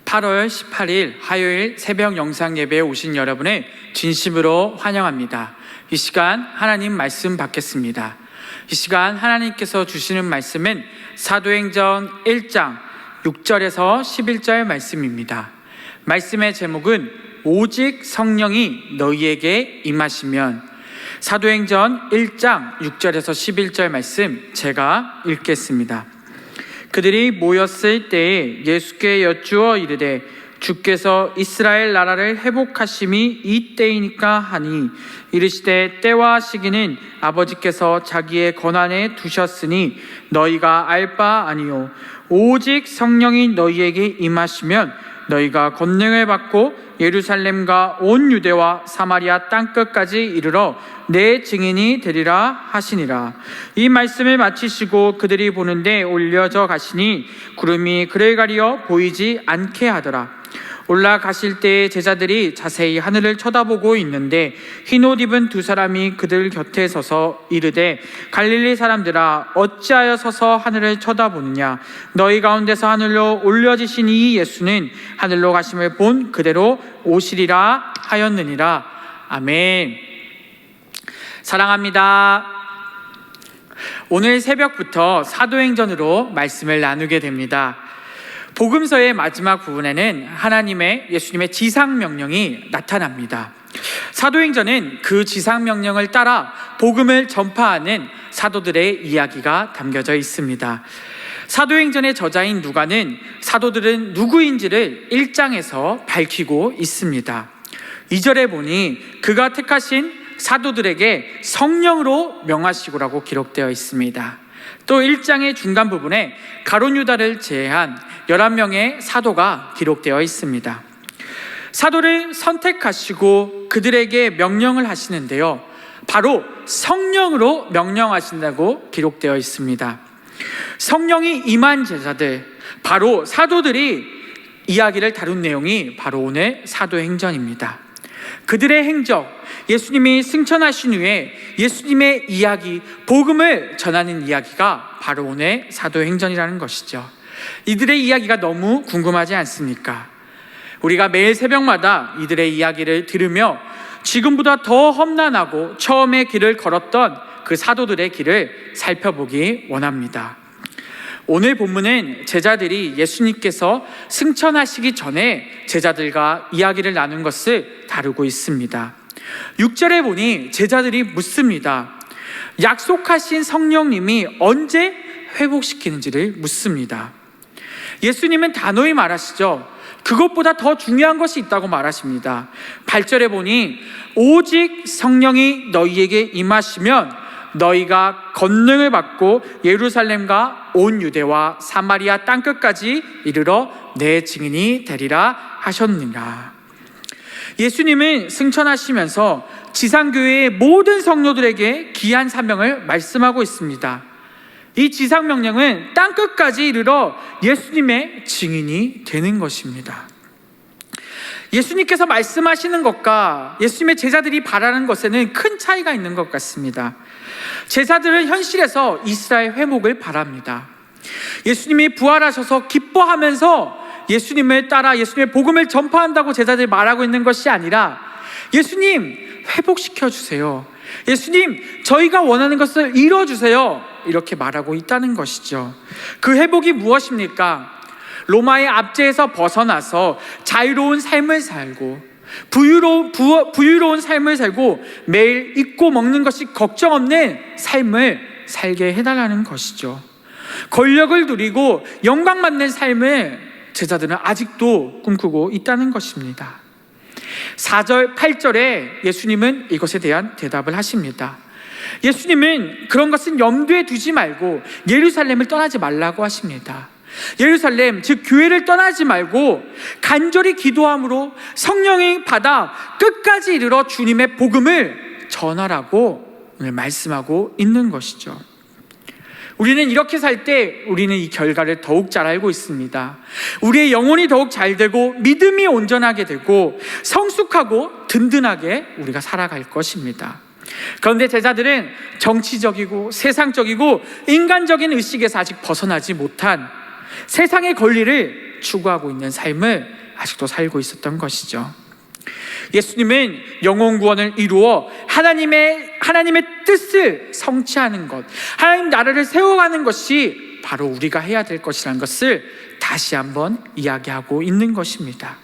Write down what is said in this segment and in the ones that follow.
8월 18일 화요일 새벽 영상 예배에 오신 여러분을 진심으로 환영합니다. 이 시간 하나님 말씀 받겠습니다. 이 시간 하나님께서 주시는 말씀은 사도행전 1장 6절에서 11절 말씀입니다. 말씀의 제목은 오직 성령이 너희에게 임하시면. 사도행전 1장 6절에서 11절 말씀 제가 읽겠습니다. 그들이 모였을 때에 예수께 여쭈어 이르되 주께서 이스라엘 나라를 회복하심이 이때이니까 하니, 이르시되 때와 시기는 아버지께서 자기의 권한에 두셨으니 너희가 알 바 아니요 오직 성령이 너희에게 임하시면 너희가 권능을 받고 예루살렘과 온 유대와 사마리아 땅끝까지 이르러 내 증인이 되리라 하시니라. 이 말씀을 마치시고 그들이 보는데 올려져 가시니 구름이 그를 가리어 보이지 않게 하더라. 올라가실 때에 제자들이 자세히 하늘을 쳐다보고 있는데 흰 옷 입은 두 사람이 그들 곁에 서서 이르되 갈릴리 사람들아 어찌하여 서서 하늘을 쳐다보느냐. 너희 가운데서 하늘로 올려지신 이 예수는 하늘로 가심을 본 그대로 오시리라 하였느니라. 아멘. 사랑합니다. 오늘 새벽부터 사도행전으로 말씀을 나누게 됩니다. 복음서의 마지막 부분에는 예수님의 지상명령이 나타납니다. 사도행전은 그 지상명령을 따라 복음을 전파하는 사도들의 이야기가 담겨져 있습니다. 사도행전의 저자인 누가는 사도들은 누구인지를 1장에서 밝히고 있습니다. 2절에 보니 그가 택하신 사도들에게 성령으로 명하시고라고 기록되어 있습니다. 또 1장의 중간 부분에 가룟 유다를 제외한 11명의 사도가 기록되어 있습니다. 사도를 선택하시고 그들에게 명령을 하시는데요, 바로 성령으로 명령하신다고 기록되어 있습니다. 성령이 임한 제자들, 바로 사도들이 이야기를 다룬 내용이 바로 오늘 사도행전입니다. 그들의 행적, 예수님이 승천하신 후에 예수님의 이야기, 복음을 전하는 이야기가 바로 오늘 사도행전이라는 것이죠. 이들의 이야기가 너무 궁금하지 않습니까? 우리가 매일 새벽마다 이들의 이야기를 들으며 지금보다 더 험난하고 처음에 길을 걸었던 그 사도들의 길을 살펴보기 원합니다. 오늘 본문은 제자들이 예수님께서 승천하시기 전에 제자들과 이야기를 나눈 것을 다루고 있습니다. 6절에 보니 제자들이 묻습니다. 약속하신 성령님이 언제 회복시키는지를 묻습니다. 예수님은 단호히 말하시죠. 그것보다 더 중요한 것이 있다고 말하십니다. 8절에 보니 오직 성령이 너희에게 임하시면 너희가 권능을 받고 예루살렘과 온 유대와 사마리아 땅끝까지 이르러 내 증인이 되리라 하셨느니라. 예수님은 승천하시면서 지상교회의 모든 성도들에게 귀한 사명을 말씀하고 있습니다. 이 지상명령은 땅끝까지 이르러 예수님의 증인이 되는 것입니다. 예수님께서 말씀하시는 것과 예수님의 제자들이 바라는 것에는 큰 차이가 있는 것 같습니다. 제자들은 현실에서 이스라엘 회복을 바랍니다. 예수님이 부활하셔서 기뻐하면서 예수님을 따라 예수님의 복음을 전파한다고 제자들이 말하고 있는 것이 아니라, 예수님 회복시켜 주세요, 예수님 저희가 원하는 것을 이뤄주세요, 이렇게 말하고 있다는 것이죠. 그 회복이 무엇입니까? 로마의 압제에서 벗어나서 자유로운 삶을 살고 부유로운 삶을 살고 매일 입고 먹는 것이 걱정 없는 삶을 살게 해달라는 것이죠. 권력을 누리고 영광받는 삶을 제자들은 아직도 꿈꾸고 있다는 것입니다. 4절, 8절에 예수님은 이것에 대한 대답을 하십니다. 예수님은 그런 것은 염두에 두지 말고 예루살렘을 떠나지 말라고 하십니다. 예루살렘, 즉 교회를 떠나지 말고 간절히 기도함으로 성령이 받아 끝까지 이르러 주님의 복음을 전하라고 오늘 말씀하고 있는 것이죠. 우리는 이렇게 살 때 우리는 이 결과를 더욱 잘 알고 있습니다. 우리의 영혼이 더욱 잘 되고 믿음이 온전하게 되고 성숙하고 든든하게 우리가 살아갈 것입니다. 그런데 제자들은 정치적이고 세상적이고 인간적인 의식에서 아직 벗어나지 못한 세상의 권리를 추구하고 있는 삶을 아직도 살고 있었던 것이죠. 예수님은 영혼 구원을 이루어 하나님의 뜻을 성취하는 것, 하나님 나라를 세워가는 것이 바로 우리가 해야 될 것이라는 것을 다시 한번 이야기하고 있는 것입니다.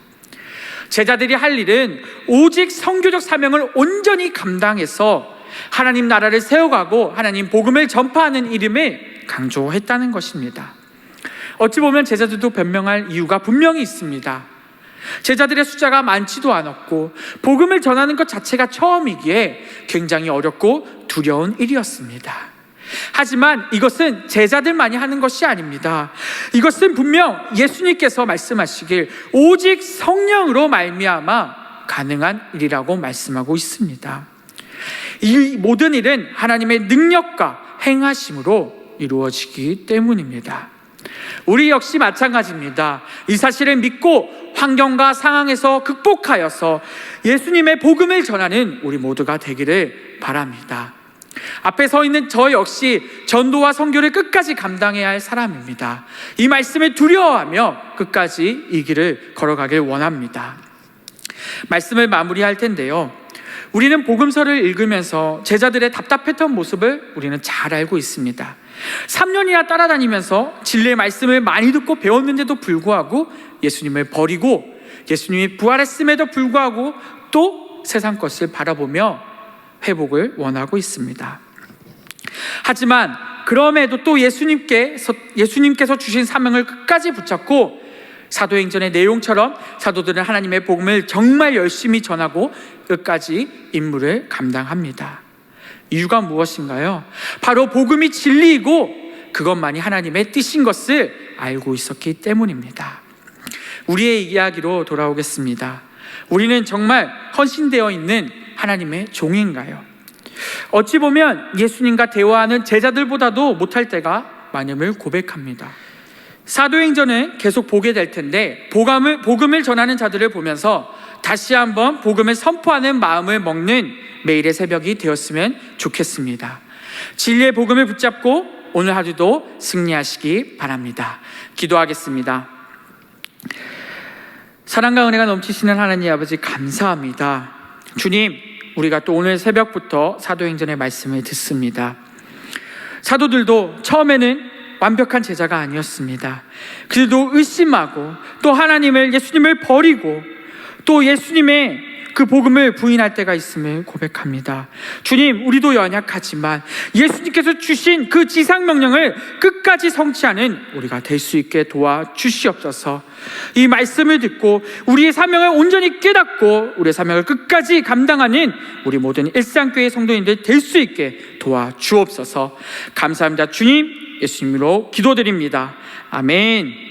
제자들이 할 일은 오직 선교적 사명을 온전히 감당해서 하나님 나라를 세워가고 하나님 복음을 전파하는 일임을 강조했다는 것입니다. 어찌 보면 제자들도 변명할 이유가 분명히 있습니다. 제자들의 숫자가 많지도 않았고 복음을 전하는 것 자체가 처음이기에 굉장히 어렵고 두려운 일이었습니다. 하지만 이것은 제자들만이 하는 것이 아닙니다. 이것은 분명 예수님께서 말씀하시길 오직 성령으로 말미암아 가능한 일이라고 말씀하고 있습니다. 이 모든 일은 하나님의 능력과 행하심으로 이루어지기 때문입니다. 우리 역시 마찬가지입니다. 이 사실을 믿고 환경과 상황에서 극복하여서 예수님의 복음을 전하는 우리 모두가 되기를 바랍니다. 앞에 서 있는 저 역시 전도와 선교를 끝까지 감당해야 할 사람입니다. 이 말씀을 두려워하며 끝까지 이 길을 걸어가길 원합니다. 말씀을 마무리할 텐데요, 우리는 복음서를 읽으면서 제자들의 답답했던 모습을 우리는 잘 알고 있습니다. 3년이나 따라다니면서 진리의 말씀을 많이 듣고 배웠는데도 불구하고 예수님을 버리고 예수님이 부활했음에도 불구하고 또 세상 것을 바라보며 회복을 원하고 있습니다. 하지만 그럼에도 또 예수님께서 주신 사명을 끝까지 붙잡고 사도행전의 내용처럼 사도들은 하나님의 복음을 정말 열심히 전하고 끝까지 임무를 감당합니다. 이유가 무엇인가요? 바로 복음이 진리이고 그것만이 하나님의 뜻인 것을 알고 있었기 때문입니다. 우리의 이야기로 돌아오겠습니다. 우리는 정말 헌신되어 있는 하나님의 종인가요? 어찌 보면 예수님과 대화하는 제자들보다도 못할 때가 많음을 고백합니다. 사도행전을 계속 보게 될 텐데 복음을 전하는 자들을 보면서 다시 한번 복음을 선포하는 마음을 먹는 매일의 새벽이 되었으면 좋겠습니다. 진리의 복음을 붙잡고 오늘 하루도 승리하시기 바랍니다. 기도하겠습니다. 사랑과 은혜가 넘치시는 하나님 아버지, 감사합니다. 주님, 우리가 또 오늘 새벽부터 사도행전의 말씀을 듣습니다. 사도들도 처음에는 완벽한 제자가 아니었습니다. 그들도 의심하고 또 하나님을, 예수님을 버리고 또 예수님의 그 복음을 부인할 때가 있음을 고백합니다. 주님, 우리도 연약하지만 예수님께서 주신 그 지상명령을 끝까지 성취하는 우리가 될 수 있게 도와주시옵소서. 이 말씀을 듣고 우리의 사명을 온전히 깨닫고 우리의 사명을 끝까지 감당하는 우리 모든 일상교회 성도님들 될 수 있게 도와주옵소서. 감사합니다. 주님, 예수님으로 기도드립니다. 아멘.